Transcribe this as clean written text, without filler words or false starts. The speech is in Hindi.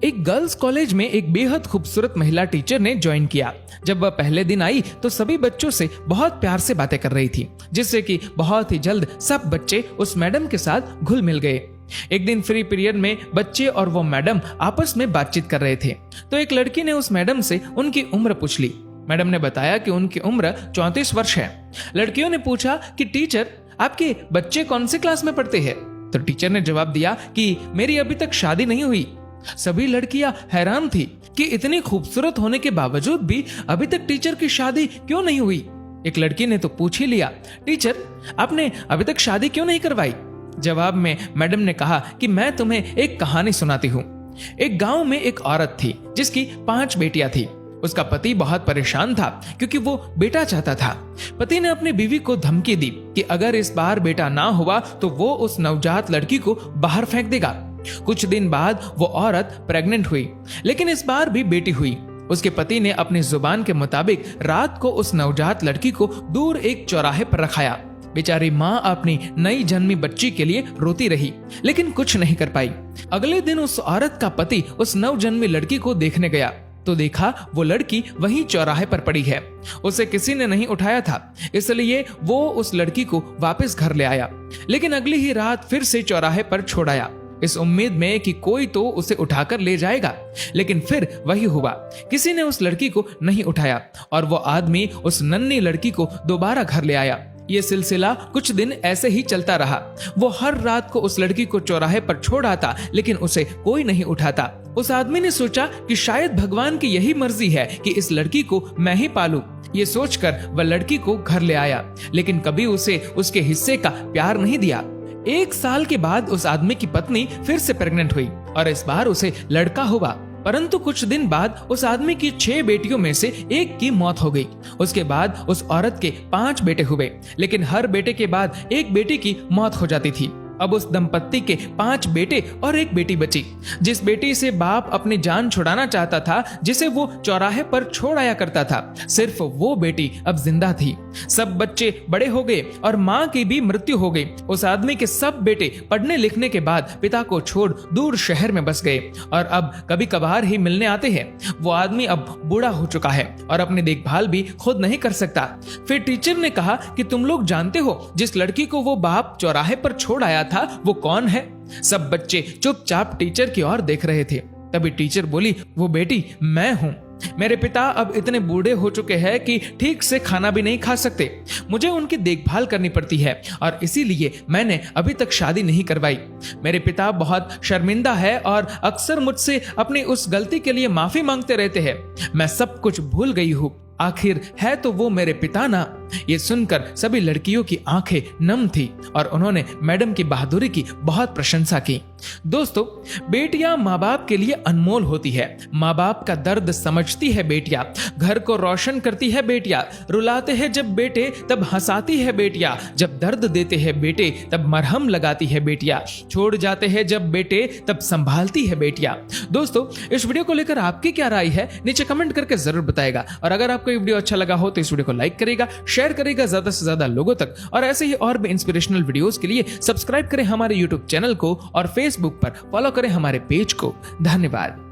एक गर्ल्स कॉलेज में एक बेहद खूबसूरत महिला टीचर ने ज्वाइन किया। जब वह पहले दिन आई तो सभी बच्चों से बहुत प्यार से बातें कर रही थी, जिससे कि बहुत ही जल्द सब बच्चे उस मैडम के साथ घुल मिल गए। एक दिन फ्री पीरियड में बच्चे और वो मैडम आपस में बातचीत कर रहे थे, तो एक लड़की ने उस मैडम से उनकी उम्र पूछ ली। मैडम ने बताया कि उनकी उम्र 34 वर्ष है। लड़कियों ने पूछा कि टीचर, आपके बच्चे कौन से क्लास में पढ़ते हैं? तो टीचर ने जवाब दिया कि मेरी अभी तक शादी नहीं हुई। सभी लड़कियां हैरान थी कि इतनी खूबसूरत होने के बावजूद भी अभी तक टीचर की शादी क्यों नहीं हुई। एक लड़की ने तो पूछ ही लिया, टीचर आपने अभी तक शादी क्यों नहीं करवाई? जवाब में मैडम ने कहा कि मैं तुम्हें एक कहानी सुनाती हूँ। एक गांव में एक औरत थी जिसकी 5 बेटियां थी। उसका पति बहुत परेशान था क्योंकि वो बेटा चाहता था। पति ने अपनी बीवी को धमकी दी कि अगर इस बार बेटा ना हुआ तो वो उस नवजात लड़की को बाहर फेंक देगा। कुछ दिन बाद वो औरत प्रेग्नेंट हुई, लेकिन इस बार भी बेटी हुई। उसके पति ने अपनी जुबान के मुताबिक रात को उस नवजात लड़की को दूर एक चौराहे पर रखाया। बेचारी माँ अपनी नई जन्मी बच्ची के लिए रोती रही, लेकिन कुछ नहीं कर पाई। अगले दिन उस औरत का पति उस नवजन्मी लड़की को देखने गया तो देखा वो लड़की वहीं चौराहे पर पड़ी है। उसे किसी ने नहीं उठाया था, इसलिए वो उस लड़की को वापस घर ले आया, लेकिन अगली ही रात फिर से चौराहे पर छोड़ आया, इस उम्मीद में कि कोई तो उसे उठाकर ले जाएगा। लेकिन फिर वही हुआ, किसी ने उस लड़की को नहीं उठाया और वो आदमी उस नन्ही लड़की को दोबारा घर ले आया। ये सिलसिला कुछ दिन ऐसे ही चलता रहा। वो हर रात को उस लड़की को चौराहे पर छोड़ आता, लेकिन उसे कोई नहीं उठाता। उस आदमी ने सोचा कि शायद भगवान की यही मर्जी है कि इस लड़की को मैं ही पालूं। ये सोचकर वह लड़की को घर ले आया, लेकिन कभी उसे उसके हिस्से का प्यार नहीं दिया। 1 साल के बाद उस आदमी की पत्नी फिर से प्रेग्नेंट हुई और इस बार उसे लड़का हुआ। परंतु कुछ दिन बाद उस आदमी की 6 बेटियों में से एक की मौत हो गई। उसके बाद उस औरत के 5 बेटे हुए, लेकिन हर बेटे के बाद एक बेटी की मौत हो जाती थी। अब उस दंपत्ति के 5 बेटे और एक बेटी बची। जिस बेटी से बाप अपनी जान छुड़ाना चाहता था, जिसे वो चौराहे पर छोड़ आया करता था, सिर्फ वो बेटी अब जिंदा थी। सब बच्चे बड़े हो गए और माँ की भी मृत्यु हो गई। उस आदमी के सब बेटे पढ़ने लिखने के बाद पिता को छोड़ दूर शहर में बस गए और अब कभी कभार ही मिलने आते हैं। वो आदमी अब बूढ़ा हो चुका है और अपनी देखभाल भी खुद नहीं कर सकता। फिर टीचर ने कहा कि तुम लोग जानते हो जिस लड़की को वो बाप चौराहे पर छोड़ आया था वो कौन है? सब बच्चे चुपचाप टीचर की ओर देख रहे थे। तभी टीचर बोली, वो बेटी मैं हूं। मेरे पिता अब इतने बूढ़े हो चुके हैं कि ठीक से खाना भी नहीं खा सकते। मुझे उनकी देखभाल करनी पड़ती है और इसीलिए मैंने अभी तक शादी नहीं करवाई। मेरे पिता बहुत शर्मिंदा है और अक्सर मुझसे अपनी उस गलती के लिए माफी मांगते रहते हैं। मैं सब कुछ भूल गई हूँ। आखिर है तो वो मेरे पिता ना। ये सुनकर सभी लड़कियों की आंखें नम थी और उन्होंने मैडम की बहादुरी की बहुत प्रशंसा की। दोस्तों, बेटियां माँ बाप के लिए अनमोल होती है। माँ बाप का दर्द समझती है बेटियां, घर को रोशन करती है बेटियां। रुलाते हैं जब बेटे तब हंसाती है बेटियां, जब दर्द देते हैं बेटे तब मरहम लगाती है बेटियां, छोड़ जाते हैं जब बेटे तब संभालती है बेटियां। दोस्तों, इस वीडियो को लेकर आपकी क्या राय है नीचे कमेंट करके जरूर बताएगा और अगर आपको ये वीडियो अच्छा लगा हो तो इस वीडियो को लाइक करेगा, शेयर करेगा ज्यादा से ज्यादा लोगों तक और ऐसे ही और भी इंस्पिरेशनल वीडियोस के लिए सब्सक्राइब करें हमारे यूट्यूब चैनल को और फेसबुक पर फॉलो करें हमारे पेज को। धन्यवाद।